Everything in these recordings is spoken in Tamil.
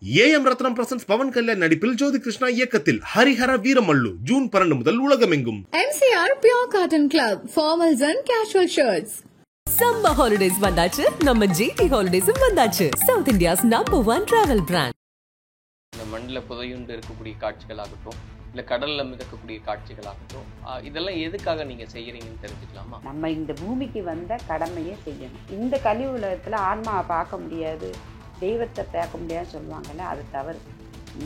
ஏஎம் ரத்னம் பிரசன்ஸ் பவன் கல்யாண் நடிப்பில் ஜோதி கிருஷ்ணா இயக்கத்தில் ஹரிஹர வீரமல்லு ஜூன் 12 முதல் உலகமெங்கும். MCR Pure Cotton Club, formals and casual shirts. Summer holidays வந்தாச்சு, நம்ம GT Holidays வந்தாச்சு. South India's #1 travel brand. இந்த மண்ணில் புதையுண்டு இருக்கக்கூடிய காட்சிகளாகட்டும், இல்லை கடலில் மிதக்கக்கூடிய காட்சிகளாகட்டும், இதெல்லாம் எதுக்காக நீங்கள் செய்கிறீங்கன்னு தெரிஞ்சுக்கலாமா? நம்ம இந்த பூமிக்கு வந்த கடமையை செய்யணும். இந்த கலி உலகத்தில் ஆன்மாவை பார்க்க முடியாது, தெய்வத்தை பார்க்க முடியாதுன்னு சொல்லுவாங்கல்ல, அது தவறு.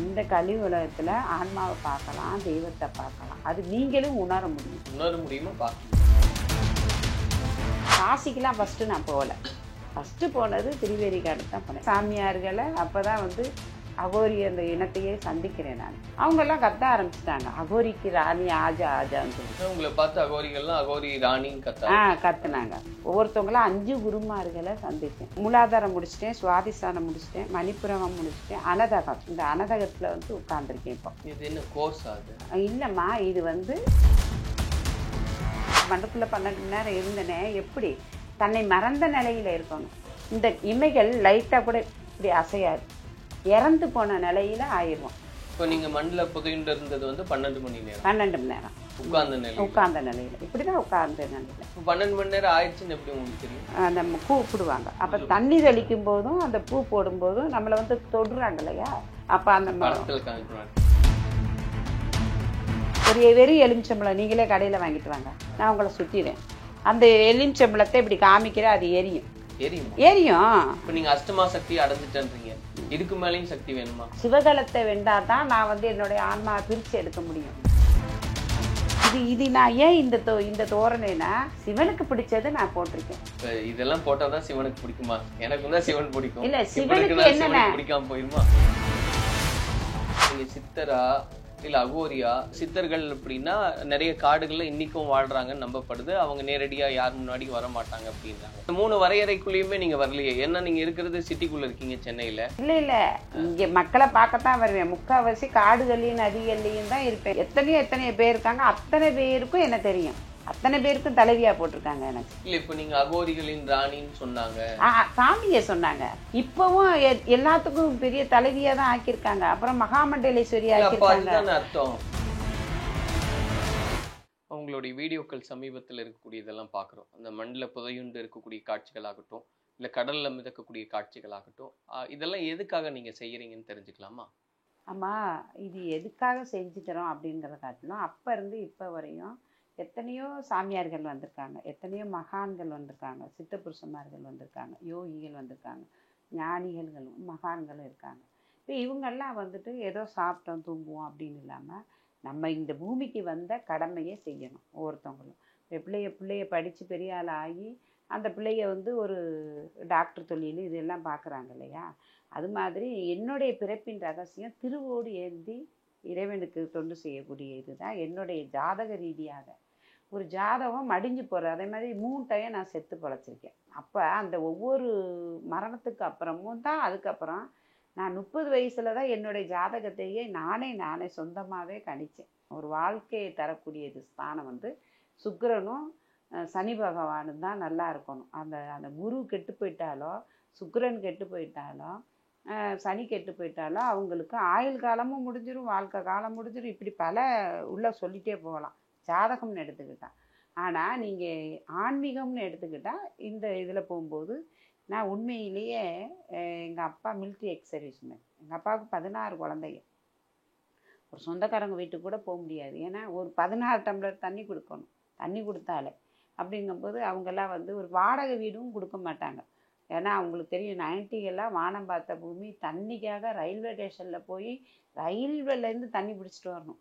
இந்த கலி உலகத்தில் ஆன்மாவை பார்க்கலாம், தெய்வத்தை பார்க்கலாம். அது நீங்களும் உணர முடியுமா? பார்க்க காசிக்கெலாம் ஃபஸ்ட்டு நான் போகலை. ஃபஸ்ட்டு போனது திருவேரிக்காடு தான் போனேன். சாமியார்களை அப்போ தான் அகோரி அந்த இனத்தையே சந்திக்கிறேன் நான். அவங்கெல்லாம் கத்த ஆரம்பிச்சிட்டாங்க, அகோரிக்கு ராணி ஆஜா ஆஜான்னு சொல்லி. உங்களை பார்த்து அகோரிகள்லாம் அகோரி ராணின்னு கத்துனாங்க. ஒவ்வொருத்தவங்களாம் 5 குருமார்களை சந்தித்தேன். மூலாதாரம் முடிச்சிட்டேன், சுவாதிஸ்தானம் முடிச்சிட்டேன், மணிப்புரகம் முடிச்சிட்டேன், அனதகம். இந்த அனதகத்தில் உட்காந்துருக்கேன். இப்போ இது என்ன கோர்ஸ் ஆகுது? இல்லைம்மா, இது மண்டபத்தில் 12 மணி நேரம் இருந்தனே, எப்படி தன்னை மறந்த நிலையில் இருக்கணும். இந்த இமைகள் லைட்டாக கூட இப்படி அசையாது, இறந்து போன நிலையில ஆயிடுவோம். இப்போ நீங்கள் மண்ணில் புதையுண்டு இருந்தது 12 மணி நேரம். 12 மணி நேரம் உட்கார்ந்த நிலையில் இப்படிதான் உட்கார்ந்த நிலையில். 12 மணி நேரம் ஆயிடுச்சுன்னு எப்படி உங்களுக்கு தெரியும்? நம்ம கூப்பிடுவாங்க. அப்போ தண்ணி தெளிக்கும் போதும் அந்த பூ போடும் போதும் நம்மளை தொடுறாங்க இல்லையா, அப்போ அந்த ஒரு வெறும் எலுமிச்சம்பழம் நீங்களே கடையில் வாங்கிட்டு வாங்க, நான் உங்களை சுற்றிடுறேன். அந்த எலுமிச்சம்பழத்தை இப்படி காமிக்கிற, அது எரியும். இப்போ நீங்க அஷ்டமா சக்தி அடைஞ்சிட்டேன்றீங்க, இதுக்கு மேலேயும் சக்தி வேணுமா? சிவகலத்தை வென்றாதான் நான் என்னுடைய ஆன்மாவை பிரிச்சு எடுக்க முடியும். இது நான் ஏன் இந்த தோரணைனா, சிவனுக்கு பிடிச்சதை நான் போட்டிருக்கேன். இதெல்லாம் போட்டாதான் சிவனுக்கு பிடிக்குமா? எனக்கு தான் சிவன் பிடிக்கும். இல்ல, சிவனுக்கு என்ன பிடிக்காம போயிருமா? நீங்க சித்தரா இல்ல அகோரியா? சித்தர்கள் அப்படின்னா நிறைய காடுகள்ல இன்னைக்கும் வாழ்றாங்கன்னு நம்பப்படுது. அவங்க நேரடியா யார் முன்னாடி வர மாட்டாங்க அப்படின்றாங்க. 3 வரையறைக்குள்ளேயுமே நீங்க வரலையே, ஏன்னா நீங்க இருக்கிறது சிட்டிக்குள்ள இருக்கீங்க, சென்னையில. இல்ல இங்க மக்களை பார்க்கத்தான் வருவேன். முக்கால்வாசி காடுகள்லயும் நதிகள்லயும் தான் இருப்பேன். எத்தனையோ பேர் இருக்காங்க, அத்தனை பேருக்கும் என்ன தெரியும், அத்தனை பேருக்கும் தலைவியா போட்டிருக்காங்க எனக்கு. இல்ல இப்ப நீங்க அகோரிகளின் ராணின்னு சொன்னாங்க, சாமிய சொன்னாங்க. இப்பவும் எல்லாத்துக்கும் பெரிய தலைவியா தான் ஆக்கியிருக்காங்க. அப்புறம் மகாமண்டலேஸ்வரி ஆக்கியிருக்காங்க. அர்த்தம் உங்களுடைய வீடியோக்கள் சமீபத்தில் இருக்கக்கூடிய இதெல்லாம் பாக்குறோம். அந்த மண்ணில் புதையுண்டு இருக்கக்கூடிய காட்சிகளாகட்டும், இல்ல கடல்ல மிதக்கக்கூடிய காட்சிகளாகட்டும், இதெல்லாம் எதுக்காக நீங்க செய்யறீங்கன்னு தெரிஞ்சுக்கலாமா? ஆமா, இது எதுக்காக செஞ்சுக்கிறோம் அப்படிங்கிறத காட்டிலும் அப்ப இருந்து இப்ப வரையும் எத்தனையோ சாமியார்கள் வந்திருக்காங்க, எத்தனையோ மகான்கள் வந்திருக்காங்க, சித்தபுருஷமார்கள் வந்திருக்காங்க, யோகிகள் வந்திருக்காங்க, ஞானிகளும் மகான்களும் இருக்காங்க. இப்போ இவங்கெல்லாம் ஏதோ சாப்பிட்டோம் தூங்குவோம் அப்படின்னு இல்லாமல் நம்ம இந்த பூமிக்கு வந்த கடமையை செய்யணும். ஒவ்வொருத்தவங்களும் பிள்ளைய படித்து பெரிய ஆள் ஆகி அந்த பிள்ளைய ஒரு டாக்டர் தொழில் இதெல்லாம் பார்க்குறாங்க இல்லையா, அது மாதிரி என்னுடைய பிறப்பின் ரகசியம் திருவோடு ஏந்தி இறைவனுக்கு தொண்டு செய்யக்கூடிய இதுதான் என்னுடைய ஜாதக ரீதியாக. ஒரு ஜாதகம் மடிஞ்சு போகிற, அதே மாதிரி 3 டைம் நான் செத்து பொழைச்சிருக்கேன். அப்போ அந்த ஒவ்வொரு மரணத்துக்கு அப்புறமும் தான், அதுக்கப்புறம் நான் 30 வயசில் தான் என்னுடைய ஜாதகத்தையே நானே சொந்தமாகவே கணித்தேன். ஒரு வாழ்க்கையை தரக்கூடிய இது ஸ்தானம் சுக்கிரனும் சனி பகவானும் தான் நல்லா இருக்கணும். அந்த குரு கெட்டு போயிட்டாலோ, சுக்கிரன் கெட்டு போயிட்டாலோ, சனி கெட்டு போயிட்டாலோ அவங்களுக்கு ஆயுள் காலமும் முடிஞ்சிடும், வாழ்க்கை காலம் முடிஞ்சிடும். இப்படி பல உள்ள சொல்லிகிட்டே போகலாம் ஜாதகம்னு எடுத்துக்கிட்டால். ஆனால் நீங்கள் ஆன்மீகம்னு எடுத்துக்கிட்டால் இந்த இதில் போகும்போது நான் உண்மையிலேயே எங்கள் அப்பா மிலிட்ரி எக்ஸ் சர்வீஸ்மேன். எங்கள் அப்பாவுக்கு 16 குழந்தைங்க. ஒரு சொந்தக்காரங்க வீட்டுக்கு கூட போக முடியாது, ஏன்னா ஒரு 16 டம்ளர் தண்ணி கொடுக்கணும். தண்ணி கொடுத்தாலே அப்படிங்கும்போது அவங்கெல்லாம் ஒரு வாடகை வீடும் கொடுக்க மாட்டாங்க. ஏன்னா அவங்களுக்கு தெரியும் 90களில் வானம் பார்த்த பூமி. தண்ணிக்காக ரயில்வே ஸ்டேஷனில் போய் ரயில்வேலேருந்து தண்ணி பிடிச்சிட்டு வரணும்.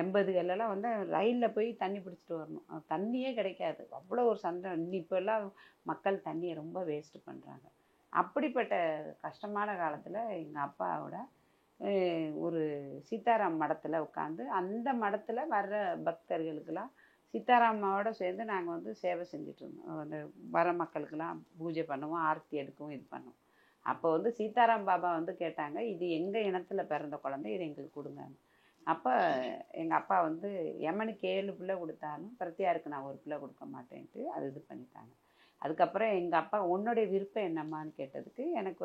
80களெல்லாம் ரயிலில் போய் தண்ணி பிடிச்சிட்டு வரணும். தண்ணியே கிடைக்காது, அவ்வளோ ஒரு சண்டை. இப்போல்லாம் மக்கள் தண்ணியை ரொம்ப வேஸ்ட்டு பண்ணுறாங்க. அப்படிப்பட்ட கஷ்டமான காலத்தில் எங்கள் அப்பாவோட ஒரு சீதாராம் மடத்தில் உட்காந்து, அந்த மடத்தில் வர்ற பக்தர்களுக்கெல்லாம் சீதாராமாவோட சேர்ந்து நாங்கள் சேவை செஞ்சுட்டு இருந்தோம். அந்த வர மக்களுக்கெல்லாம் பூஜை பண்ணுவோம், ஆரத்தி எடுக்கவும் இது பண்ணுவோம். அப்போ சீதாராம் பாபா கேட்டாங்க, இது எங்கள் இனத்தில் பிறந்த குழந்தை, இது எங்களுக்கு கொடுங்க. அப்போ எங்கள் அப்பா யமனுக்கு 7 பிள்ளை கொடுத்தாலும் பிரத்தியாருக்கு நான் ஒரு பிள்ளை கொடுக்க மாட்டேன்ட்டு அது இது பண்ணிட்டாங்க. அதுக்கப்புறம் எங்கள் அப்பா உன்னுடைய விருப்பம் என்னம்மான்னு கேட்டதுக்கு எனக்கு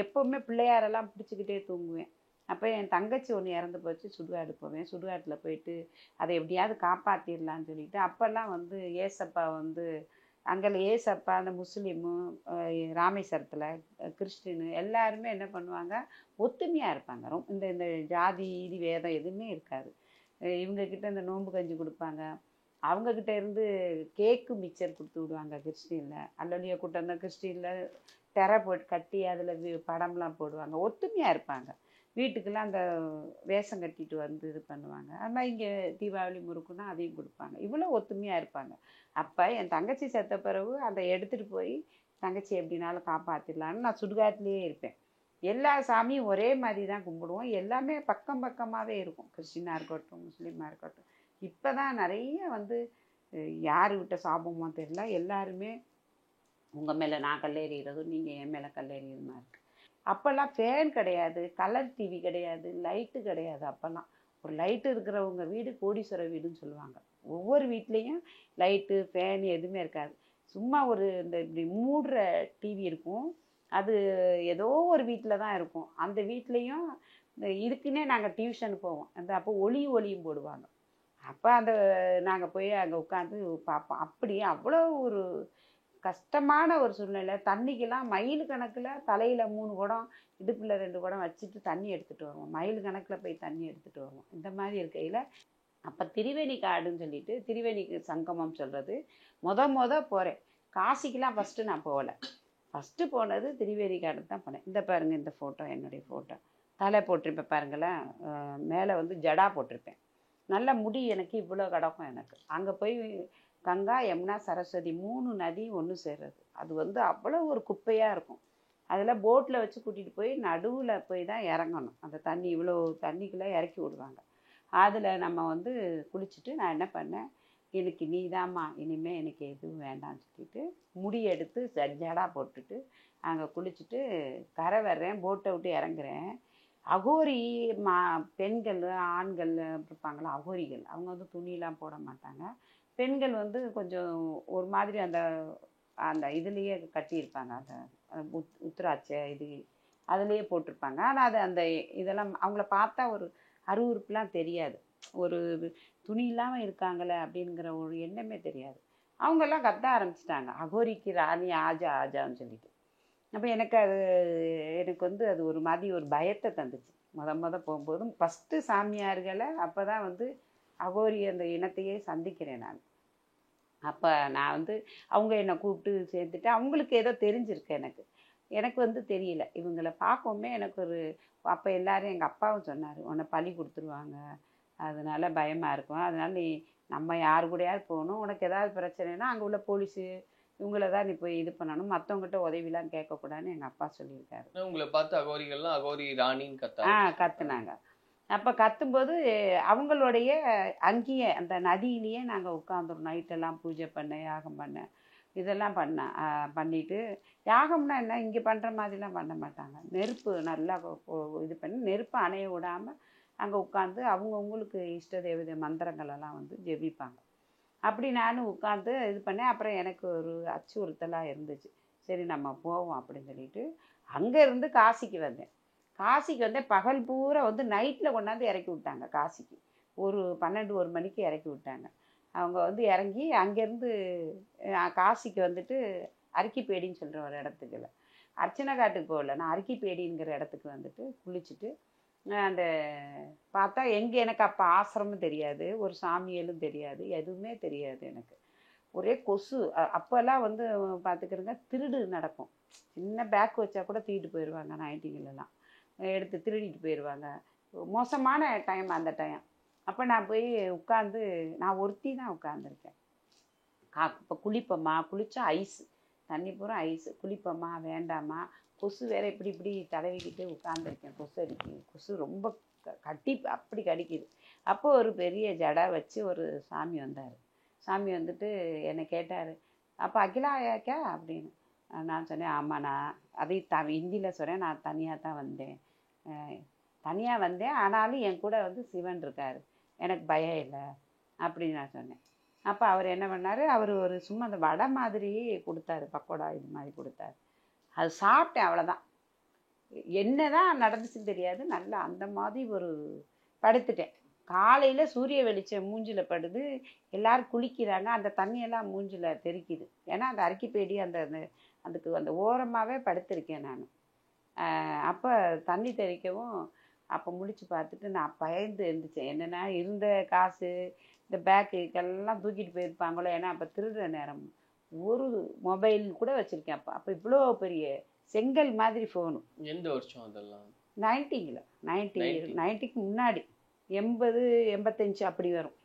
எப்போவுமே பிள்ளையாரெல்லாம் பிடிச்சிக்கிட்டே தூங்குவேன். அப்போ என் தங்கச்சி ஒன்று இறந்து போச்சு, சுடுகாடு போவேன். சுடுகாட்டில் போயிட்டு அதை எப்படியாவது காப்பாற்றிடலான்னு சொல்லிட்டு அப்போல்லாம் வந்து ஏசப்பா வந்து அங்கே ஏசப்பா அந்த முஸ்லீமு ராமேஸ்வரத்தில் கிறிஸ்டினு எல்லாருமே என்ன பண்ணுவாங்க, ஒத்துமையாக இருப்பாங்க. இந்த இந்த ஜாதி இது வேதம் எதுவுமே இருக்காது. இவங்கக்கிட்ட இந்த நோன்பு கஞ்சி கொடுப்பாங்க, அவங்கக்கிட்ட இருந்து கேக்கு மிக்சர் கொடுத்து விடுவாங்க. கிறிஸ்டினில் அல்லலிய கூட்டம் தான், கிறிஸ்டினில் திரை போட்டு கட்டி அதில் படம்லாம் போடுவாங்க. ஒத்துமையாக இருப்பாங்க. வீட்டுக்கெல்லாம் அந்த வேஷம் கட்டிட்டு வந்து இது பண்ணுவாங்க. ஆனால் இங்கே தீபாவளி முறுக்குன்னா அதையும் கொடுப்பாங்க. இவ்வளோ ஒத்துமையாக இருப்பாங்க. அப்போ என் தங்கச்சி செத்த பிறகு அதை எடுத்துகிட்டு போய் தங்கச்சி எப்படினாலும் காப்பாற்றிடலான்னு நான் சுடுகாட்டிலேயே இருப்பேன். எல்லா சாமியும் ஒரே மாதிரி தான் கும்பிடுவோம். எல்லாமே பக்கம் பக்கமாகவே இருக்கும், கிறிஸ்டினாக இருக்கட்டும் முஸ்லீமாக இருக்கட்டும். இப்போ தான் நிறைய வந்து யார் விட்ட சாபமோ தெரியல, எல்லாருமே உங்கள் மேலே நான் கல்லெறிகிறதும் நீங்கள் என் மேலே கல்லெறிகிறதுமா இருக்குது. அப்போல்லாம் ஃபேன் கிடையாது, கலர் டிவி கிடையாது, லைட்டு கிடையாது. அப்போல்லாம் ஒரு லைட்டு இருக்கிறவங்க வீடு கோடீஸ்வர வீடுன்னு சொல்லுவாங்க. ஒவ்வொரு வீட்லேயும் லைட்டு ஃபேன் எதுவுமே இருக்காது. சும்மா ஒரு இந்த இப்படி மூடுற டிவி இருக்கும், அது ஏதோ ஒரு வீட்டில் தான் இருக்கும். அந்த வீட்லேயும் இதுக்குன்னே நாங்கள் டியூஷன் போவோம். அந்த அப்போ ஒளியும் போடுவாங்க. அப்போ அந்த நாங்கள் போய் அங்கே உட்காந்து பார்ப்போம். அப்படியே அவ்வளோ ஒரு கஷ்டமான ஒரு சூழ்நிலை. தண்ணிக்கெல்லாம் மைல் கணக்கில் தலையில் 3 குடம் இடுப்பில் 2 குடம் வச்சுட்டு தண்ணி எடுத்துகிட்டு வருவோம். மைல் கணக்கில் போய் தண்ணி எடுத்துகிட்டு வருவோம். இந்த மாதிரி இருக்கையில் அப்போ திரிவேணி காடுன்னு சொல்லிட்டு, திரிவேணிக்கு சங்கமம் சொல்கிறது போகிறேன். காசிக்கெலாம் ஃபஸ்ட்டு நான் போகலை. ஃபஸ்ட்டு போனது திரிவேணி காடு தான் போனேன். இந்த பாருங்கள், இந்த ஃபோட்டோ என்னுடைய ஃபோட்டோ. தலை போட்டிருப்பேன் பாருங்களேன், மேலே வந்து ஜடா போட்டிருப்பேன். நல்ல முடி எனக்கு இவ்வளோ கிடக்கும் எனக்கு. அங்கே போய் கங்கா யமுனா சரஸ்வதி 3 நதி ஒன்று சேர்றது. அது வந்து அவ்வளோ ஒரு குப்பையாக இருக்கும். அதில் போட்டில் வச்சு கூட்டிகிட்டு போய் நடுவில் போய் தான் இறங்கணும். அந்த தண்ணி இவ்வளோ தண்ணிக்குள்ளே இறக்கி விடுவாங்க. அதில் நம்ம வந்து குளிச்சுட்டு நான் என்ன பண்ணேன், எனக்கு நீ தாம்மா, இனிமேல் எனக்கு எதுவும் வேண்டாம்னு சொல்லிட்டு முடி எடுத்து ஜடா போட்டுட்டு அங்கே குளிச்சுட்டு கரை வர்றேன். போட்டை விட்டு இறங்குறேன். அகோரி பெண்கள் ஆண்கள் இருப்பாங்களா அகோரிகள், அவங்க வந்து துணியெலாம் போட மாட்டாங்க. பெண்கள் வந்து கொஞ்சம் ஒரு மாதிரி அந்த அந்த இதுலேயே கட்டியிருப்பாங்க, அந்த உத்திராட்சை இது அதுலேயே போட்டிருப்பாங்க. ஆனால் அது அந்த இதெல்லாம் அவங்கள பார்த்தா ஒரு அருவருப்புலாம் தெரியாது. ஒரு துணி இல்லாமல் இருக்காங்களே அப்படிங்கிற ஒரு எண்ணமே தெரியாது. அவங்கெல்லாம் கத்த ஆரம்பிச்சிட்டாங்க, அகோரிக்கு ராணி ஆஜா ஆஜான்னு சொல்லிட்டு. அப்போ எனக்கு வந்து அது ஒரு மாதிரி ஒரு பயத்தை தந்துச்சு. போகும்போதும் ஃபஸ்ட்டு சாமியார்களை அப்போ தான் வந்து அகோரி அந்த இனத்தையே சந்திக்கிறேன் நான். அப்போ நான் வந்து அவங்க என்னை கூப்பிட்டு சேர்த்துட்டு அவங்களுக்கு ஏதோ தெரிஞ்சிருக்கு, எனக்கு வந்து தெரியல. இவங்களை பார்க்கவுமே எனக்கு ஒரு அப்போ எல்லாரும் எங்கள் அப்பாவும் சொன்னார், உன்னை பழி கொடுத்துருவாங்க, அதனால பயமாக இருக்கும், அதனால் நீ நம்ம யாரு கூடயாவது போகணும், உனக்கு ஏதாவது பிரச்சனைனா அங்கே உள்ள போலீஸு இவங்கள தான் நீ போய் இது பண்ணணும், மற்றவங்ககிட்ட உதவிலாம் கேட்கக்கூடாதுன்னு எங்கள் அப்பா சொல்லியிருக்காரு. உங்களை பார்த்து அகோரிகள்லாம் அகோரி ராணின்னு கத்துனாங்க. அப்போ கத்தும்போது அவங்களுடைய அங்கேயே அந்த நதியிலேயே நாங்கள் உட்காந்துரும். நைட்டெல்லாம் பூஜை பண்ண யாகம் பண்ண இதெல்லாம் பண்ணிட்டு, யாகம்னா என்ன இங்கே பண்ணுற மாதிரிலாம் பண்ண மாட்டாங்க. நெருப்பு நல்லா இது பண்ணி நெருப்பு அணைய விடாமல் அங்கே உட்காந்து அவங்கவுங்களுக்கு இஷ்ட தேவதை மந்திரங்களெல்லாம் வந்து ஜெபிப்பாங்க. அப்படி நானும் உட்காந்து இது பண்ணேன். அப்புறம் எனக்கு ஒரு அச்சுறுத்தலாக இருந்துச்சு, சரி நம்ம போவோம் அப்படின்னு சொல்லிட்டு அங்கேருந்து காசிக்கு வந்தேன். பகல் பூரா வந்து நைட்டில் கொண்டாந்து இறக்கி விட்டாங்க காசிக்கு. ஒரு 12-1 மணிக்கு இறக்கி விட்டாங்க. அவங்க வந்து இறங்கி அங்கேருந்து காசிக்கு வந்துட்டு அரிக்கிப்பேடின்னு சொல்கிற ஒரு இடத்துக்குல, அர்ச்சனை காட்டுக்கு போகல, நான் அரிக்கிப்பேடிங்கிற இடத்துக்கு வந்துட்டு குளிச்சுட்டு அந்த பார்த்தா எங்கே எனக்கு அப்போ ஆசிரமும் தெரியாது, ஒரு சாமியலும் தெரியாது, எதுவுமே தெரியாது எனக்கு. ஒரே கொசு. அப்போல்லாம் வந்து பார்த்துக்கிறங்க திருடு நடக்கும். சின்ன பேக் வச்சா கூட தூக்கிட்டு போயிடுவாங்க. நைட்டிங்களெல்லாம் எடுத்து திருடிட்டு போயிடுவாங்க. மோசமான டைம் அந்த டைம். அப்போ நான் போய் உட்காந்து நான் ஒருத்தி தான் உட்காந்துருக்கேன். இப்போ குளிப்போம்மா, குளித்தா ஐஸு, தண்ணி பூரா ஐஸு, குளிப்போம்மா வேண்டாமா, கொசு வேறு இப்படி தடவிக்கிட்டு உட்காந்துருக்கேன். கொசு ரொம்ப அப்படி கடிக்குது. அப்போ ஒரு பெரிய ஜடை வச்சு ஒரு சாமி வந்தார். சாமி வந்துட்டு என்னை கேட்டார், அப்போ அகிலா ஆயாக்கா அப்படின்னு. நான் சொன்னேன், ஆமாம் நான் அதை ஹிந்தியில் சொன்னேன், நான் தனியாக தான் வந்தேன், ஆனாலும் என் கூட வந்து சிவன் இருக்கார், எனக்கு பயம் இல்லை அப்படின்னு நான் சொன்னேன். அப்போ அவர் என்ன பண்ணார், அவர் ஒரு சும்மா அந்த வடை மாதிரி கொடுத்தாரு, பக்கோடா இது மாதிரி கொடுத்தாரு. அது சாப்பிட்டேன், அவ்வளோதான். என்னதான் நடந்துச்சுன்னு தெரியாது. நல்லா அந்த மாதிரி ஒரு படுத்துட்டேன். காலையில் சூரிய வெளிச்சம் மூஞ்சில் படுது, எல்லாரும் குளிக்கிறாங்க, அந்த தண்ணியெல்லாம் மூஞ்சில் தெறிக்குது. ஏன்னா அந்த அரிக்கிப்பேடி அந்த அதுக்கு அந்த ஓரமாகவே படுத்திருக்கேன் நான். அப்போ தண்ணி தெறிக்கவும் அப்போ முழிச்சு பார்த்துட்டு நான் பயந்து இருந்துச்சேன். என்னென்னா இருந்த காசு இந்த பேக்குக்கெல்லாம் தூக்கிட்டு போயிருப்பாங்களோ, ஏன்னா அப்போ திருடுற நேரம். ஒரு மொபைல் கூட வச்சுருக்கேன். அப்போ இவ்வளோ பெரிய செங்கல் மாதிரி ஃபோனு. எந்த வருஷம் அதெல்லாம்? 90ல் 90க்கு முன்னாடி 80 85 அப்படி வரும்.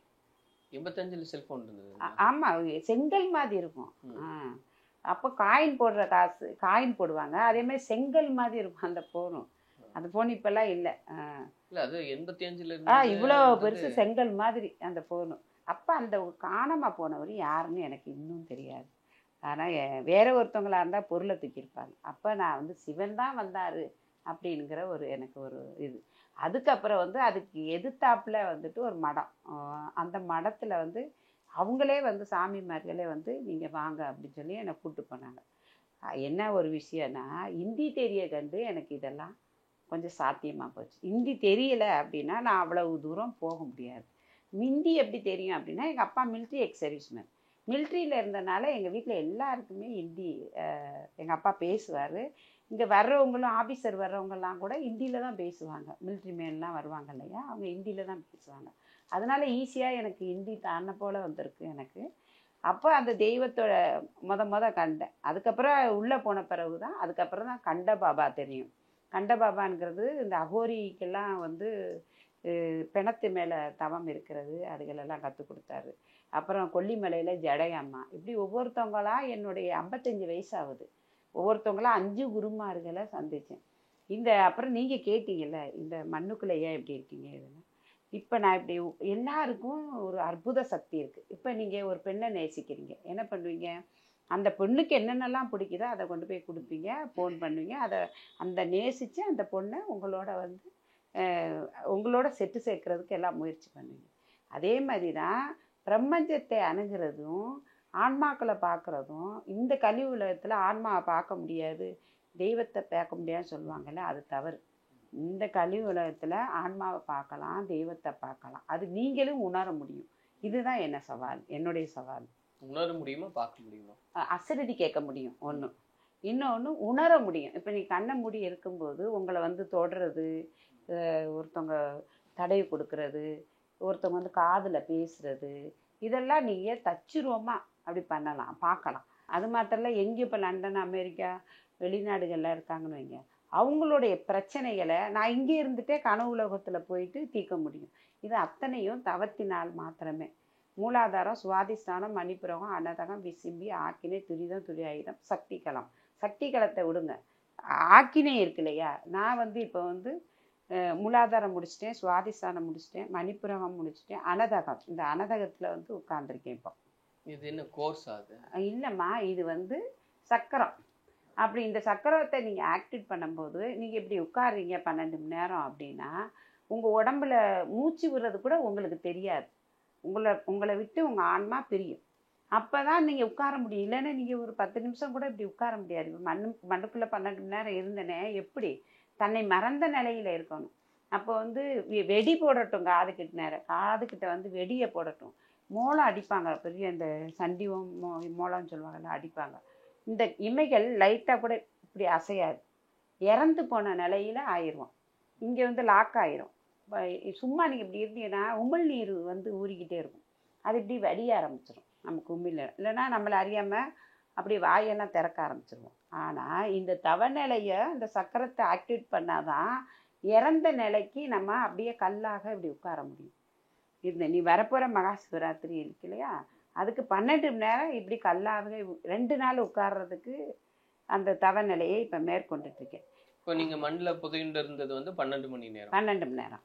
85ல் செல்ஃபோன் இருந்தது? ஆமாம், செங்கல் மாதிரி இருக்கும். அப்போ காயின் போடுற காசு காயின் போடுவாங்க, அதேமாதிரி செங்கல் மாதிரி இருக்கும் அந்த ஃபோனும். அந்த ஃபோன் இப்போல்லாம் இல்லை. அது 85ல் இவ்வளோ பெருசு செங்கல் மாதிரி அந்த ஃபோனு. அப்போ அந்த காணாமல் போனவர் யாருன்னு எனக்கு இன்னும் தெரியாது. ஆனால் வேற ஒருத்தவங்களா இருந்தால் பொருளை தூக்கியிருப்பாங்க. அப்போ நான் வந்து சிவன் தான் வந்தார் அப்படிங்கிற ஒரு எனக்கு ஒரு இது. அதுக்கப்புறம் வந்து அதுக்கு எதிர்த்தாப்புல வந்துட்டு ஒரு மடம். அந்த மடத்தில் வந்து அவங்களே வந்து சாமிமார்களே வந்து நீங்கள் வாங்க அப்படின்னு சொல்லி என்னை கூப்பிட்டு போனாங்க. என்ன ஒரு விஷயம்னா, ஹிந்தி தெரிய கண்டு எனக்கு இதெல்லாம் கொஞ்சம் சாத்தியமாக போச்சு. ஹிந்தி தெரியலை அப்படின்னா நான் அவ்வளவு தூரம் போக முடியாது. ஹிந்தி எப்படி தெரியும் அப்படின்னா, எங்கள் அப்பா மிலிட்ரி எக்ஸ் சர்வீஸ்மேன். மிலிட்ரியில் இருந்தனால எங்கள் வீட்டில் எல்லாருக்குமே ஹிந்தி எங்கள் அப்பா பேசுவார். இங்கே வர்றவங்களும் ஆஃபீஸர் வர்றவங்கெல்லாம் கூட ஹிந்தியில் தான் பேசுவாங்க. மிலிட்ரி மேன்லாம் வருவாங்க இல்லையா, அவங்க ஹிந்தியில் தான் பேசுவாங்க. அதனால் ஈஸியாக எனக்கு ஹிந்தி தான போல் வந்திருக்கு எனக்கு. அப்போ அந்த தெய்வத்தோட முத கண்டேன். அதுக்கப்புறம் உள்ளே போன பிறகு தான் அதுக்கப்புறம் தான் கண்ட பாபா தெரியும். கண்ட பாபாங்கிறது இந்த அகோரிக்கெல்லாம் வந்து பிணத்து மேலே தவம் இருக்கிறது அதுகளெல்லாம் கற்றுக் கொடுத்தாரு. அப்புறம் கொல்லிமலையில் ஜடையம்மா, இப்படி ஒவ்வொருத்தவங்களாம் என்னுடைய 55 வயசாகுது. ஒவ்வொருத்தவங்களாம் 5 குருமார்களை சந்தித்தேன். அப்புறம் நீங்கள் கேட்டீங்கல்ல, இந்த மண்ணுக்குள்ளே ஏன் இப்படி இருக்கீங்க இதுன்னு. இப்போ நான் இப்படி எல்லாருக்கும் ஒரு அற்புத சக்தி இருக்குது. இப்போ நீங்கள் ஒரு பெண்ணை நேசிக்கிறீங்க, என்ன பண்ணுவீங்க? அந்த பொண்ணுக்கு என்னென்னலாம் பிடிக்குதோ அதை கொண்டு போய் கொடுப்பீங்க, ஃபோன் பண்ணுவீங்க. அந்த நேசித்து அந்த பொண்ணை உங்களோட செட்டு சேர்க்கறதுக்கு எல்லாம் முயற்சி பண்ணுவீங்க. அதே மாதிரி தான் பிரபஞ்சத்தை அணுகிறதும் ஆன்மாக்களை பார்க்குறதும். இந்த கலியுக உலகத்தில் ஆன்மாவை பார்க்க முடியாது, தெய்வத்தை பார்க்க முடியாதுன்னு சொல்லுவாங்கள்ல, அது தவறு. இந்த கலியுக உலகத்தில் ஆன்மாவை பார்க்கலாம், தெய்வத்தை பார்க்கலாம். அது நீங்களும் உணர முடியும். இதுதான் என்னுடைய சவால். உணர முடியுமா, பார்க்க முடியுமா? அசரடி கேட்க முடியும் ஒன்று. இன்னொன்று உணர முடியும். இப்போ நீ கண்ணை மூடி இருக்கும்போது உங்களை வந்து தொடுறது, ஒருத்தவங்க தடவி கொடுக்கறது, ஒருத்தவங்க வந்து காதில் பேசுகிறது, இதெல்லாம் நீங்கள் தச்சுருவமாக அப்படி பண்ணலாம், பார்க்கலாம். அது மாத்திரல எங்கே இப்போ லண்டன், அமெரிக்கா, வெளிநாடுகள்லாம் இருக்காங்கன்னு வைங்க, அவங்களுடைய பிரச்சனைகளை நான் இங்கே இருந்துகிட்டே கனவு உலகத்தில் போயிட்டு தீர்க்க முடியும். இது அத்தனையும் தவத்தினால் மாத்திரமே. மூலாதாரம், சுவாதிஷ்டானம், மணிப்புரகம், அன்னதகம், விசும்பி, ஆக்கினை, துரிதம், துரியாயுதம், சக்திகளம். சக்திகளத்தை விடுங்க, ஆக்கினை இருக்கு இல்லையா. நான் வந்து இப்போ வந்து மூலாதாரம் முடிச்சிட்டேன், சுவாதிஷ்டானம் முடிச்சிட்டேன், மணிப்புரகம் முடிச்சிட்டேன், அனதகம். இந்த அனதகத்தில் வந்து உட்கார்ந்துருக்கேன். இப்போ இது என்ன கோர்ஸ் ஆகுது? இல்லைம்மா, இது வந்து சக்கரம். அப்படி இந்த சக்கரத்தை நீங்கள் ஆக்டிவேட் பண்ணும்போது நீங்கள் இப்படி உட்காருறீங்க 12 மணி நேரம் அப்படின்னா உங்கள் உடம்புல மூச்சு விடுறது கூட உங்களுக்கு தெரியாது. உங்களை விட்டு உங்கள் ஆன்மா பிரியும். அப்போ தான் நீங்கள் உட்கார முடியும். இல்லைன்னா நீங்கள் ஒரு 10 நிமிஷம் கூட இப்படி உட்கார முடியாது. மண்ணுக்குள்ளே 12 மணி நேரம் இருந்தனே எப்படி தன்னை மறந்த நிலையில் இருக்கணும். அப்போ வந்து வெடி போடட்டும், காதுக்கிட்ட வந்து வெடியை போடட்டும். மோளம் அடிப்பாங்க, பெரிய இந்த சண்டிவம் மோளம்னு சொல்லுவாங்கல்ல, அடிப்பாங்க. இந்த இமைகள் லைட்டாக கூட இப்படி அசையாது. இறந்து போன நிலையில் ஆயிடுவோம். இங்கே வந்து லாக் ஆயிரும். சும்மா நீங்கள் இப்படி இருந்தீங்கன்னா உமிழ் நீர் வந்து ஊறிக்கிட்டே இருக்கும். அது இப்படி வடிய ஆரம்பிச்சிடும் நமக்கு உமிழ். இல்லைன்னா நம்மளை அறியாமல் அப்படி வாயெல்லாம் திறக்க ஆரம்பிச்சிருவோம். ஆனால் இந்த தவநிலையை இந்த சக்கரத்தை ஆக்டிவேட் பண்ணாதான் இறந்த நிலைக்கு நம்ம அப்படியே கல்லாக இப்படி உட்கார முடியும். நீ வரப்போகிற மகா சிவராத்திரி இருக்கு இல்லையா, அதுக்கு 12 மணி நேரம் இப்படி கல்லாகவே 2 நாள் உட்கார்றதுக்கு அந்த தவநிலையை இப்போ மேற்கொண்டுட்ருக்கேன். இப்போ நீங்கள் மண்ணில் புதையுண்டு இருந்தது வந்து 12 மணி நேரம். 12 மணி நேரம்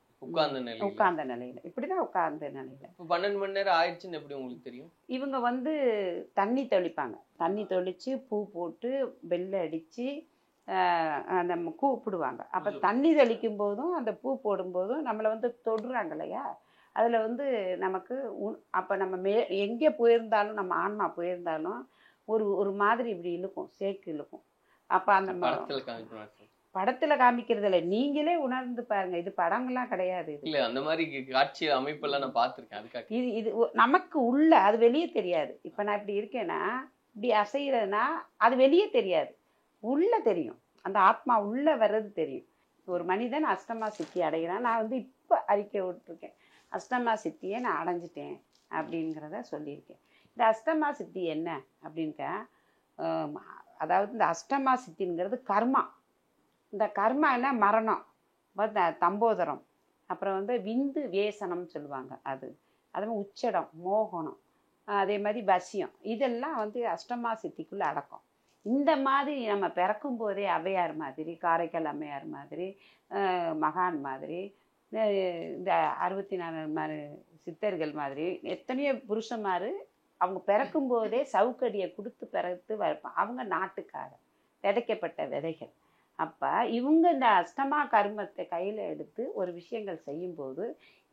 உட்கார்ந்த நிலையில் இப்படி தான் உட்கார்ந்த நிலையில். இப்போ 12 மணி நேரம் ஆயிடுச்சுன்னு எப்படி உங்களுக்கு தெரியும்? இவங்க வந்து தண்ணி தெளிப்பாங்க. தண்ணி தெளித்து பூ போட்டு வெள்ளை அடித்து நம்ம கூப்பிடுவாங்க. அப்போ தண்ணி தெளிக்கும் போதும் அந்த பூ போடும்போதும் நம்மளை வந்து தொடுறாங்க இல்லையா, அதில் வந்து நமக்கு அப்போ நம்ம எங்கே போயிருந்தாலும், நம்ம ஆன்மா போயிருந்தாலும் ஒரு மாதிரி இப்படி இழுக்கும், சேக்கு இழுக்கும். அப்போ அந்த படத்துல காமிக்கிறதுல நீங்களே உணர்ந்து பாருங்க. இது படங்கள்லாம் கிடையாது. இது இல்ல அந்த மாதிரி காட்சி அமைப்பெல்லாம் நான் பார்த்திருக்கேன். அதுக்காக இது இது நமக்கு உள்ள, அது வெளியே தெரியாது. இப்ப நான் இப்படி இருக்கேன்னா, இப்படி அசைகிறதுனா அது வெளியே தெரியாது, உள்ள தெரியும். அந்த ஆத்மா உள்ள வர்றது தெரியும். ஒரு மனிதன் அஷ்டமா சித்தி அடைகிறான். நான் வந்து இப்போ அறிக்கை விட்டுருக்கேன், அஷ்டமா சித்தியை நான் அடைஞ்சிட்டேன் அப்படிங்கிறத சொல்லியிருக்கேன். இந்த அஷ்டமா சித்தி என்ன அப்படின்க்க, அதாவது இந்த அஷ்டமா சித்திங்கிறது கர்மா. இந்த கர்மா என்ன, மரணம், தம்போதரம், அப்புறம் வந்து விந்து வேசனம்னு சொல்லுவாங்க, அது மாதிரி உச்சடம், மோகனம், அதே மாதிரி வசியம், இதெல்லாம் வந்து அஷ்டமா சித்திக்குள்ளே அடக்கம். இந்த மாதிரி நம்ம பிறக்கும் போதே ஔவையார் மாதிரி, காரைக்கால் அம்மையார் மாதிரி, மகான் மாதிரி, இந்த 64 சித்தர்கள் மாதிரி எத்தனையோ புருஷன்மார் அவங்க பிறக்கும் போதே சவுக்கடியை கொடுத்து பிறகு வைப்பாங்க. அவங்க நாட்டுக்காக விதைக்கப்பட்ட விதைகள். அப்போ இவங்க இந்த அஷ்டமா கர்மத்தை கையில் எடுத்து ஒரு விஷயங்கள் செய்யும்போது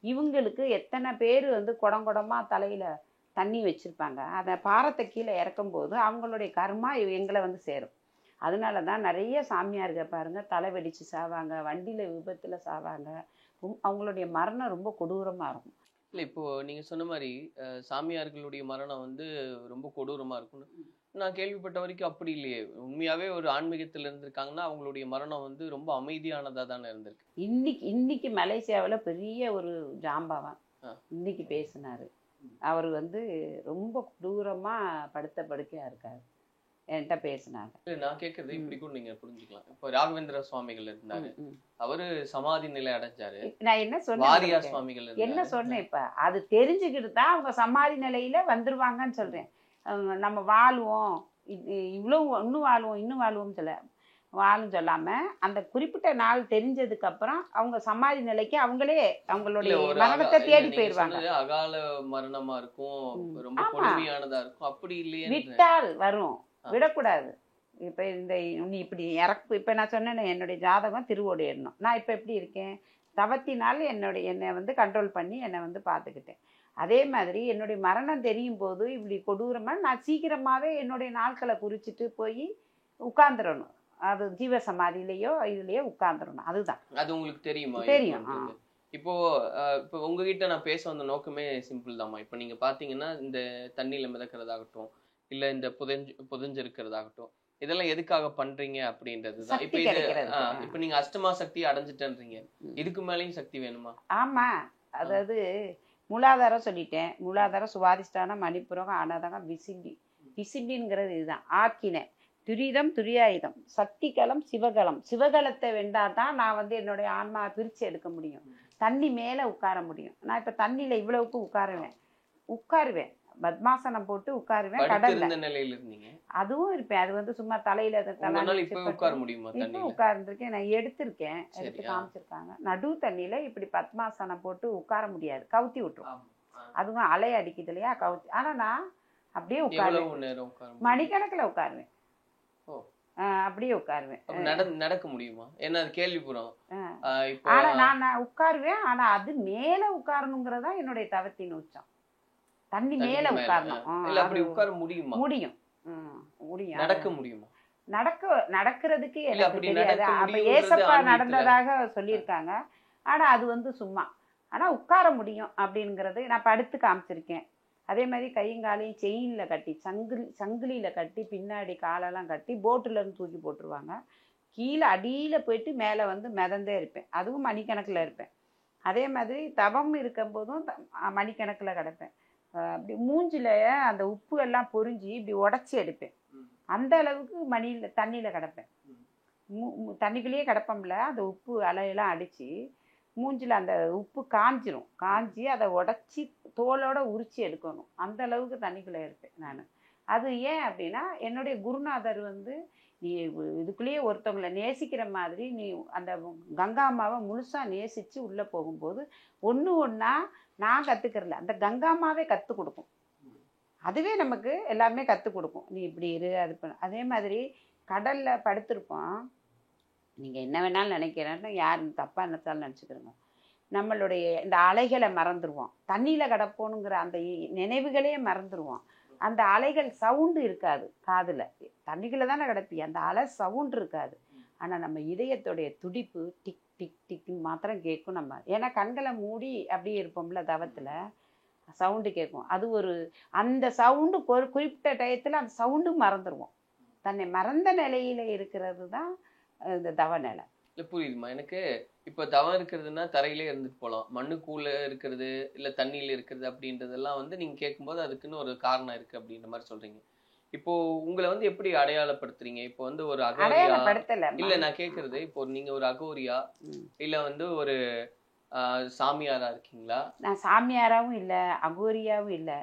இவங்களுக்கு எத்தனை பேர் வந்து குடங்குடமாக தலையில் தண்ணி வச்சுருப்பாங்க, அதை பாரத்தை கீழே இறக்கும்போது அவங்களுடைய கர்மா எங்களை வந்து சேரும். அதனால தான் நிறைய சாமியார்கள் பாருங்கள் தலை வெடித்து சாவாங்க, வண்டியில் விபத்தில் சாவாங்க. அவங்களுடைய மரணம் ரொம்ப கொடூரமாக இருக்கும். இல்லை இப்போ நீங்க சொன்ன மாதிரி சாமியார்களுடைய மரணம் வந்து ரொம்ப கொடூரமா இருக்கும்னு நான் கேள்விப்பட்ட வரைக்கும் அப்படி இல்லையே. உண்மையாவே ஒரு ஆன்மீகத்தில் இருந்திருக்காங்கன்னா அவங்களுடைய மரணம் வந்து ரொம்ப அமைதியானதா தானே இருந்திருக்கு. இன்னைக்கு மலேசியாவில் பெரிய ஒரு ஜாம்பவான் இன்னைக்கு பேசினாரு. அவர் வந்து ரொம்ப கொடூரமாக படுத்த படுக்கையாக இருக்காரு. என்கிட்ட பேசினாங்க. நான் கேட்கறது இப்படி கூட நீங்க புரிஞ்சுக்கலாம். இப்போ ராகவேந்திர சுவாமிகள் இருந்தாரு, அவரு சமாதி நிலை அடைஞ்சாரு. நான் என்ன சொன்னேன், வாரியார் சுவாமிகள் என்ன சொன்னேன், இப்ப அது தெரிஞ்சுக்கிட்டு தான் அவங்க சமாதி நிலையில வந்துருவாங்கன்னு சொல்றேன். நம்ம வாழ்வோம், இவ்வளவு இன்னும் வாழ்வோம்னு சொல்லாம அந்த குறிப்பிட்ட நாள் தெரிஞ்சதுக்கு அப்புறம் அவங்க சமாதி நிலைக்கு அவங்களே அவங்களுடைய மரணத்தை தேடி போயிருவாங்க. அகால மரணமா இருக்கும், ரொம்ப கொடுமையானதா இருக்கும். அப்படி இல்லையே, விட்டால் வரும், விடக்கூடாது. இப்போ நீ இப்படி இப்போ நான் சொன்னேன் என்னுடைய ஜாதகம் திருவோடு எண்ணம். நான் இப்போ எப்படி இருக்கேன், தவத்தினால் என்னை வந்து கண்ட்ரோல் பண்ணி என்னை வந்து பார்த்துக்கிட்டேன். அதே மாதிரி என்னுடைய மரணம் தெரியும் போது இப்படி கொடூரமாக நான் சீக்கிரமாகவே என்னுடைய நாட்களை குறிச்சிட்டு போய் உட்கார்ந்துடணும். அது ஜீவ சமாதியிலையோ இதுலேயோ உட்கார்ந்துடணும். அதுதான். அது உங்களுக்கு தெரியுமா? தெரியும். இப்போ உங்ககிட்ட நான் பேச வந்த நோக்கமே சிம்பிள் தாம்மா. இப்போ நீங்க பாத்தீங்கன்னா இந்த தண்ணியில மிதக்கிறதாகட்டும், இல்ல இந்த புதஞ்சிருக்கிறதாகட்டும், இதெல்லாம் எதுக்காக பண்றீங்க அப்படின்றதுதான். இப்ப நீங்க அஷ்டமா சக்தி அடைஞ்சிட்டேன்றீங்க, இதுக்கு மேலேயும் சக்தி வேணுமா? ஆமா, அதாவது மூலாதாரம் சொல்லிட்டேன். மூலாதாரம் சுவாதிஷ்டானம், மணிப்புரம், அனாதகம், விசிண்டிங்கிறது இதுதான். ஆக்கின துரிதம் துரியாயுதம், சக்திகலம், சிவகலம். சிவகலத்தை வென்றாதான் நான் வந்து என்னுடைய ஆன்மாவை பிரித்து எடுக்க முடியும், தண்ணி மேலே உட்கார முடியும். நான் இப்போ தண்ணியில் இவ்வளவுக்கு உட்காருவேன், பத்மாசனம் போட்டு உட்காருவேன். கடல்ல நிலையில இருந்தீங்க, அதுவும் இருப்பேன். அது வந்து சும்மா தலையில உட்கார்ந்துருக்கேன். நான் எடுத்து காமிச்சிருக்காங்க. நடு தண்ணியில இப்படி பத்மாசனம் போட்டு உட்கார முடியாது, கவுத்தி விட்டுரும். அதுவும் அலை அடிக்குது இல்லையா, கவுத்தி. ஆனா நான் அப்படியே உட்காருவேன், மணிக்கணக்கில் உட்காருவேன், அப்படியே உட்காருவேன். நடக்க முடியுமா? என்ன கேள்விப்புறம். ஆனா நான் உட்காருவேன். ஆனா அது மேல உட்காரணுங்கிறதா என்னுடைய தவத்தின் உச்சம். தண்ணி மேல உட்காரணும். முடியும். நடக்க முடியுமா? நடக்கிறதுக்கு எனக்கு தெரியாது. அப்ப ஏசப்பா நடந்ததாக சொல்லியிருக்காங்க. ஆனா அது வந்து சும்மா. ஆனா உட்கார முடியும் அப்படிங்கிறது நான் படுத்து காமிச்சிருக்கேன். அதே மாதிரி கையங்காலையும் செயினில் கட்டி, சங்கிலியில் கட்டி, பின்னாடி காலெல்லாம் கட்டி போட்டிலேருந்து தூக்கி போட்டுருவாங்க. கீழே அடியில் போயிட்டு மேலே வந்து மிதந்தே இருப்பேன். அதுவும் மணிக்கணக்கில் இருப்பேன். அதே மாதிரி தவம் இருக்கும்போதும் மணிக்கணக்கில் கிடப்பேன். அப்படி மூஞ்சில் அந்த உப்பு எல்லாம் பொறிஞ்சி இப்படி உடச்சி எடுப்பேன். அந்த அளவுக்கு தண்ணியில் கிடப்பேன். தண்ணிக்குள்ளேயே கிடப்போம்ல, அந்த உப்பு அலையெல்லாம் அடித்து மூஞ்சில் அந்த உப்பு காஞ்சி அதை உடச்சி தோலோட உரிச்சி எடுக்கணும். அந்த அளவுக்கு தண்ணிக்குள்ளே இருப்பேன் நான். அது ஏன் அப்படின்னா என்னுடைய குருநாதர் வந்து நீ இதுக்குள்ளேயே ஒருத்தவங்களை நேசிக்கிற மாதிரி நீ அந்த கங்கா அம்மாவை முழுசாக நேசித்து உள்ளே போகும்போது ஒன்றா நான் கற்றுக்கிறல, அந்த கங்கா அம்மாவே கற்றுக் கொடுக்கும். அதுவே நமக்கு எல்லாமே கற்றுக் கொடுக்கும். நீ இப்படி இரு, அது பண்ண. அதே மாதிரி கடலில் படுத்திருப்போம். நீங்கள் என்ன வேணாலும் நினைக்கிறேன்னு யாரும் தப்பாக நினைச்சாலும் நினச்சிக்கிறோங்க. நம்மளுடைய இந்த அலைகளை மறந்துடுவோம். தண்ணியில் கிடப்போனுங்கிற அந்த நினைவுகளே மறந்துடுவோம். அந்த அலைகள் சவுண்டு இருக்காது காதில். தண்ணிக்குள்ளே தானே கிடப்பி, அந்த அலை சவுண்டு இருக்காது. ஆனால் நம்ம இதயத்துடைய துடிப்பு டிக் டிக் டிக்னு மாத்திரம் கேட்கும். நம்ம ஏன்னா கண்களை மூடி அப்படியே இருப்போம்ல தவத்தில், சவுண்டு கேட்கும். அது ஒரு அந்த சவுண்டு ஒரு குறிப்பிட்ட டயத்தில் அந்த சவுண்டு மறந்துடுவோம். தன்னை மறந்த நிலையில் இருக்கிறது தான் இந்த தவ நிலை. இல்லை புரியுதுமா எனக்கு. இப்போ தவம் இருக்கிறதுனா தரையிலே இருந்துட்டு போகலாம், மண்ணுக்குள்ள இருக்கிறது இல்லை தண்ணியில் இருக்கிறது அப்படின்றதெல்லாம் வந்து நீங்கள் கேட்கும்போது அதுக்குன்னு ஒரு காரணம் இருக்குது அப்படின்ற மாதிரி சொல்கிறீங்க. இப்போ உங்களை வந்து எப்படி அடையாளப்படுத்துறீங்க? இப்போ வந்து ஒரு அகோரியா இல்லை, நான் கேட்குறது இப்போ நீங்கள் ஒரு அகோரியா இல்லை வந்து ஒரு சாமியாரா இருக்கீங்களா? நான் சாமியாராவும் இல்லை, அகோரியாவும் இல்லை,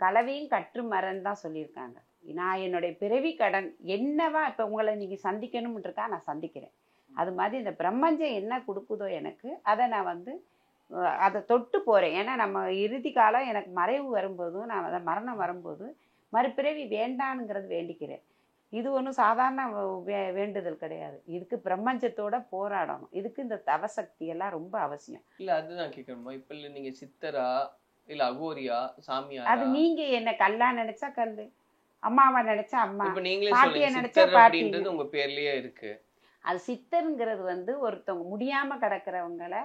கலவையும் கற்று மரன்னு தான் சொல்லியிருக்காங்க. நான் என்னுடைய பிறவி கடன் என்னவா இப்போ உங்களை நீங்கள் சந்திக்கணும்னு இருக்கா, நான் சந்திக்கிறேன். அது மாதிரி இந்த பிரம்மஞ்சம் என்ன கொடுக்குதோ எனக்கு, அதை நான் வந்து அதை தொட்டு போகிறேன். ஏன்னா நம்ம இறுதி காலம் எனக்கு மறைவு வரும்போதும் நான் அதை மரணம் வரும்போது மறுபிறவி வேண்டானுங்கிறது வேண்டிக்கிறேன். இது ஒன்றும் சாதாரண வேண்டுதல் கிடையாது. இதுக்கு பிரம்மஞ்சத்தோட போராடணும். இதுக்கு இந்த தவசக்தி எல்லாம் ரொம்ப அவசியம். இல்லை அதுதான் கேட்கணுமா? இப்போ இல்லை நீங்கள் சித்தரா இல்லை அகோரியா சாமியா? அது நீங்கள் என்ன கல்லா நினைச்சா கல்லு, அம்மாவா நினைச்சா அம்மா, இப்போ நீங்களே பாட்டியை சொல்லுங்க நினைச்சா சித்தர் பாட்டி. அப்படின்றது உங்க பேர்லயே இருக்கு. அது சித்தருங்கிறது வந்து ஒருத்தவங்க முடியாம கிடக்கிறவங்களை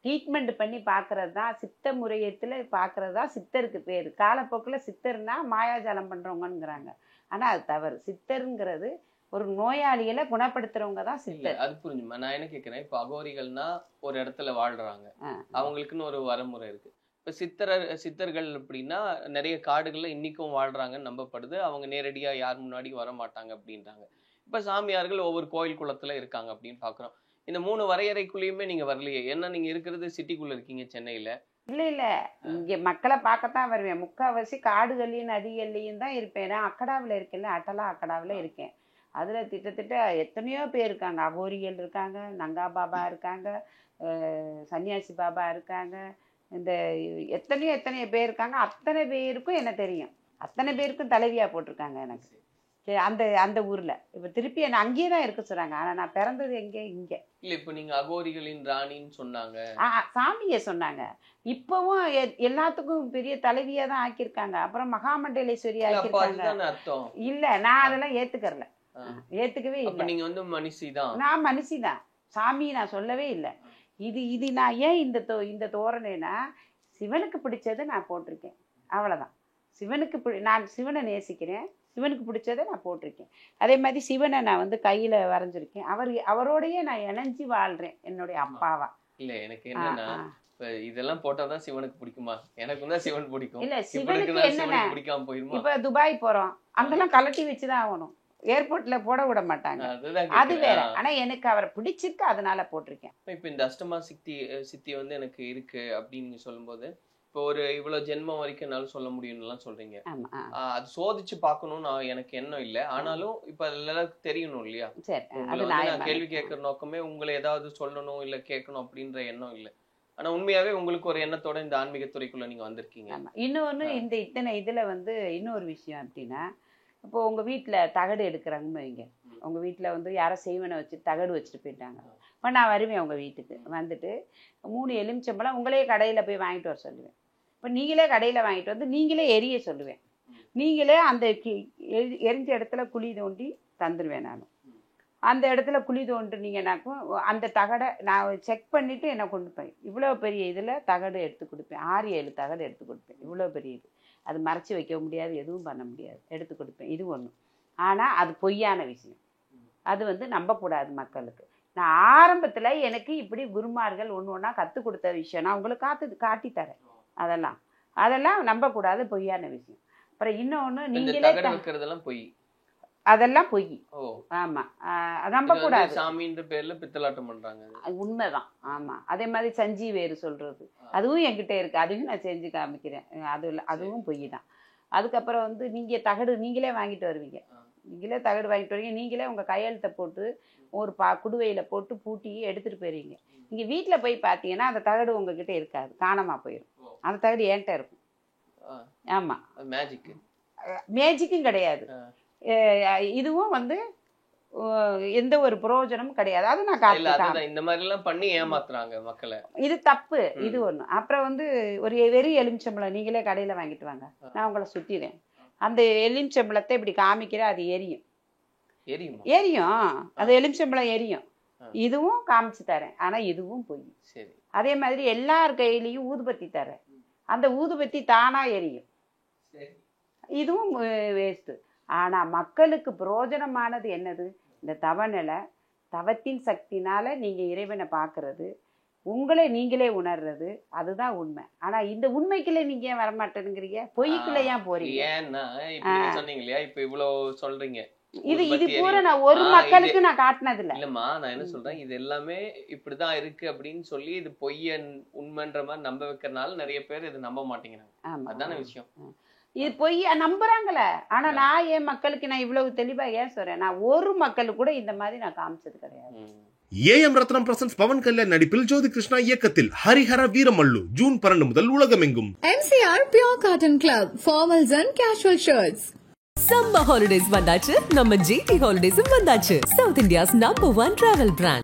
ட்ரீட்மெண்ட் பண்ணி பார்க்கறது தான், சித்த முறையத்தில் பார்க்கறது தான் சித்தருக்கு பேர். காலப்போக்கில் சித்தர்னா மாயாஜாலம் பண்ணுறவங்கங்கிறாங்க. ஆனால் அது தவறு. சித்தருங்கிறது ஒரு நோயாளிகளை குணப்படுத்துறவங்க தான் சித்தர். அது புரிஞ்சுமா? நான் என்ன கேட்குறேன், இப்போ அகோரிகள்னா ஒரு இடத்துல வாழ்றாங்க, அவங்களுக்குன்னு ஒரு வரமுறை இருக்கு. இப்போ சித்தர்கள் அப்படின்னா நிறைய காடுகள்ல இன்னைக்கும் வாழ்றாங்கன்னு நம்பப்படுது. அவங்க நேரடியா யார் முன்னாடி வர மாட்டாங்க அப்படின்றாங்க. இப்போ சாமியார்கள் ஒவ்வொரு கோயில் குளத்துல இருக்காங்க அப்படின்னு பாக்குறோம். இந்த 3 வரையறைக்குள்ளேயுமே நீங்க வரலையே. ஏன்னா நீங்க இருக்கிறது சிட்டிக்குள்ள இருக்கீங்க சென்னையில. இல்லை இங்கே மக்களை பார்க்கத்தான் வருவேன். முக்கால்வாசி காடுகள்லையும் நதிகள்லையும் தான் இருப்பேன். நான் அக்கடாவில் இருக்கேன்ல, அட்டலா அக்கடாவில் இருக்கேன். அதில் திட்டத்தட்ட எத்தனையோ பேர் இருக்காங்க. அகோரிகள் இருக்காங்க, நங்கா பாபா இருக்காங்க, சன்னியாசி பாபா இருக்காங்க, இந்த எத்தனையோ பேர் இருக்காங்க. அத்தனை பேருக்கும் என்ன தெரியும், அத்தனை பேருக்கும் தலைவியாக போட்டிருக்காங்க எனக்கு. சரி, அந்த ஊரில் இப்போ திருப்பி என்னை அங்கேயே தான் இருக்க சொல்கிறாங்க. ஆனால் நான் பிறந்தது எங்கே, இங்கே இல்லை. இப்போ நீங்கள் அகோரிகளின் ராணின்னு சொன்னாங்க, சாமியை சொன்னாங்க. இப்போவும் எல்லாத்துக்கும் பெரிய தலைவியாக தான் ஆக்கியிருக்காங்க. அப்புறம் மகாமண்டலேஸ்வரி ஆக்கியிருக்காங்க. அர்த்தம் இல்லை, நான் அதெல்லாம் ஏற்றுக்கறல, ஏற்றுக்கவே இல்லை. நீங்கள் வந்து மனுஷி தான். நான் மனுஷி தான், சாமி நான் சொல்லவே இல்லை. இது நான் ஏன் இந்த தோரணைனா, சிவனுக்கு பிடிச்சதை நான் போட்டிருக்கேன், அவ்வளோதான். நான் சிவனை நேசிக்கிறேன், சிவனுக்கு பிடிச்சதை நான் போட்டிருக்கேன். அதே மாதிரி சிவனை நான் வந்து கையில் வரைஞ்சிருக்கேன். அவரோடையே நான் இணைஞ்சி வாழ்கிறேன், என்னுடைய அப்பாவா. இல்லை எனக்கு என்னன்னா, இதெல்லாம் போட்டாதான் சிவனுக்கு பிடிக்குமா? எனக்கு தான் சிவன் பிடிக்கும். இல்லை, சிவனுக்கு என்னென்ன பிடிக்காம போயிருமா? இப்போ துபாய் போகிறோம், அங்கெல்லாம் கலட்டி வச்சு தான் ஆகணும், ஏர்போர்ட்ல போட விட மாட்டாங்க, அது வேற. ஆனா எனக்கு அவரை பிடிச்சிருக்கு, அதனால போட்டிருக்கேன். இப்போ இந்த அஷ்டமா சித்தி வந்து எனக்கு இருக்கு அப்படின்னு சொல்லும்போது, இப்போ ஒரு இவ்வளவு ஜென்மம் வரைக்கும் என்னால சொல்ல முடியும்னுலாம் சொல்றீங்க. அது சோதிச்சு பார்க்கணும்னு எனக்கு எண்ணம் இல்லை. ஆனாலும் இப்ப எல்லாருக்கும் தெரியணும் இல்லையா? நான் கேள்வி கேட்கற நோக்கமே உங்களை ஏதாவது சொல்லணும் இல்ல கேட்கணும் அப்படின்ற எண்ணம் இல்லை. ஆனா உண்மையாவே உங்களுக்கு ஒரு எண்ணத்தோட இந்த ஆன்மீக துறைக்குள்ள நீங்க வந்திருக்கீங்க. இன்னொன்னு இத்தனை இதுல வந்து இன்னொரு விஷயம் அப்படின்னா, இப்போ உங்கள் வீட்டில் தகடு எடுக்கிறாங்கன்னு வைங்க. உங்கள் வீட்டில் வந்து யாரோ செய்வனை வச்சு தகடு வச்சுட்டு போயிட்டாங்க. இப்போ நான் வருவேன் உங்கள் வீட்டுக்கு, வந்துட்டு 3 எலுமிச்சம்பழம் உங்களே கடையில் போய் வாங்கிட்டு வர சொல்லுவேன். இப்போ நீங்களே கடையில் வாங்கிட்டு வந்து நீங்களே எரிய சொல்லுவேன். நீங்களே அந்த எரிஞ்ச இடத்துல குழி தோண்டி தந்துடுவேன். நான் அந்த இடத்துல குழி தோண்டுனீங்கன்னாக்கும் அந்த தகடை நான் செக் பண்ணிவிட்டு என்னை கொண்டு போய் இவ்வளோ பெரிய இதில் தகடு எடுத்து கொடுப்பேன். 6-7 தகடு எடுத்து கொடுப்பேன். இவ்வளோ பெரிய இது, அது மறைச்சி வைக்க முடியாது, எதுவும் பண்ண முடியாது, எடுத்து கொடுப்பேன். இது ஒன்று. ஆனால் அது பொய்யான விஷயம், அது வந்து நம்பக்கூடாது மக்களுக்கு. நான் ஆரம்பத்தில் எனக்கு இப்படி குருமார்கள் ஒன்று ஒன்றா கற்றுக் கொடுத்த விஷயம் நான் உங்களுக்கு காட்டித்தரேன். அதெல்லாம் நம்பக்கூடாது, பொய்யான விஷயம். அப்புறம் இன்னொன்று, நீங்களே பொய், அதெல்லாம் பொய். ஆமாம், நம்பக்கூடாது. சாமின்ற பேரில் பித்தலாட்டம் பண்ணுறாங்க, உண்மைதான். ஆமாம், அதே மாதிரி சஞ்சி வேறு சொல்கிறது, அதுவும் என்கிட்ட இருக்குது, அதுவும் நான் செஞ்சு காமிக்கிறேன். அதுவும் பொய் தான். அதுக்கப்புறம் வந்து நீங்கள் தகடு நீங்களே வாங்கிட்டு வருவீங்க, நீங்களே தகடு வாங்கிட்டு வருவீங்க, நீங்களே உங்கள் கையெழுத்தை போட்டு ஒரு குடுவையில் போட்டு பூட்டி எடுத்துகிட்டு போயிருவீங்க. நீங்கள் வீட்டில் போய் பார்த்தீங்கன்னா அந்த தகடு உங்ககிட்ட இருக்காது, காணாமல் போயிடும். அந்த தகடு என்கிட்ட இருக்கும். ஆமாம், மேஜிக்கும் கிடையாது. இதுவும் வந்து எந்த ஒரு பிரயோஜனமும் கிடையாது. அது நான் காட்டுறேன். இந்த மாதிரி எல்லாம் பண்ணி ஏமாத்துறாங்க மக்களை, இது தப்பு. இது ஒண்ணு. அப்புறம் வந்து ஒரு வெறும் எலுமிச்சம்பழம் நீங்களே கடையில வாங்கிட்டு வாங்க, நான் உங்களை சுத்திடுறேன். அந்த எலுமிச்சம்பழத்தை இப்படி காமிக்கிறேன், அது எரியும். எரியும், அது எலுமிச்சம்பழம் எரியும். இதுவும் காமிச்சு தரேன், ஆனா இதுவும் பொய். சரி. அதே மாதிரி எல்லார் கையிலையும் ஊதுபத்தி தரேன், அந்த ஊதுபத்தி தானா எரியும். இதுவும் வேஸ்ட். ஆனா மக்களுக்கு பிரயோஜனமானது என்னது? இந்த தவநிலை, தவத்தின் சக்தினால நீங்க இறைவனை பார்க்கறது, உங்களை நீங்களே உணர்றது, அதுதான் உண்மை. ஆனா இந்த உண்மைக்குள்ள நீங்க ஏன் வரமாட்டேங்கிறீங்க? பொய்க்குள்ள ஏன் போறீங்க? ஏன்னா இப்ப சொன்னீங்க இல்லையா, இப்ப இவ்வளவு சொல்றீங்க, இது பூரா நான் ஒரு மக்களுக்கு நான் காட்டினது இல்ல. இல்லம்மா, நான் என்ன சொல்றேன், இது எல்லாமே இப்படிதான் இருக்கு அப்படின்னு சொல்லி இது பொய்யன் உண்மைன்ற மாதிரி நம்ப வைக்கிறதுனால நிறைய பேர் இது நம்ப மாட்டேங்கிறாங்க. அதான விஷயம். இது பொய் நம்புறாங்களே. ஆனா நான் என் மக்களுக்கு நான் இவ்வளவு தெளிவா ஏன் சொல்றேன், நான் ஒரு மக்களுக்கு கூட இந்த மாதிரி நான் காமிச்சது கிடையாது. ஏஎம் ரத்னம் பிரசன்ஸ் பவன் கல்யாண் நடிப்பில் ஜோதி கிருஷ்ணா இயக்கத்தில் ஹரிஹர வீரமல்லு ஜூன் 12 முதல் உலகமெங்கும். MCR Pure Cotton Club formals and casual shirts. Summer holidays வந்தாச்சு, நம்ம GT Holidays வந்தாச்சு. South India's #1 travel brand.